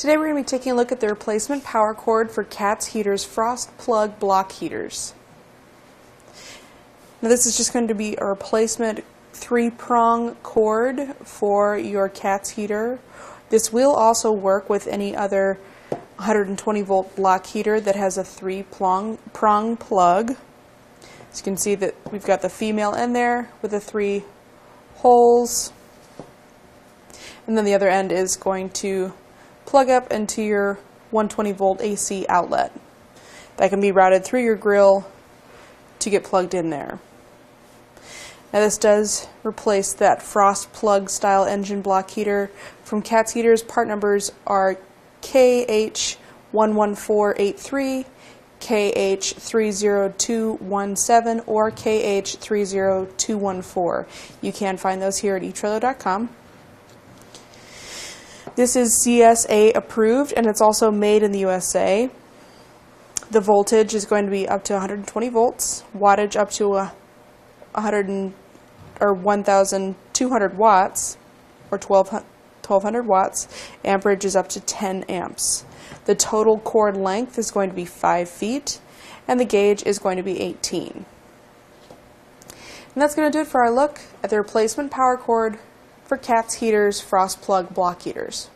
Today we're going to be taking a look at the replacement power cord for Cat's Heaters frost plug block heaters. Now this is just going to be a replacement 3-prong cord for your Cat's heater. This will also work with any other 120 volt block heater that has a 3-prong plug. As you can see that we've got the female end there with the 3 holes, and then the other end is going to plug up into your 120 volt AC outlet. That can be routed through your grill to get plugged in there. Now this does replace that frost plug style engine block heater from Cat's Heaters. Part numbers are KH11483, KH30217, or KH30214. You can find those here at there.Now. This is CSA approved, and it's also made in the USA. The voltage is going to be up to 120 volts, wattage up to 1,200 watts, or 1,200 watts. Amperage is up to 10 amps. The total cord length is going to be 5 feet, and the gauge is going to be 18. And that's going to do it for our look at the replacement power cord for Cat's Heaters frost plug block heaters.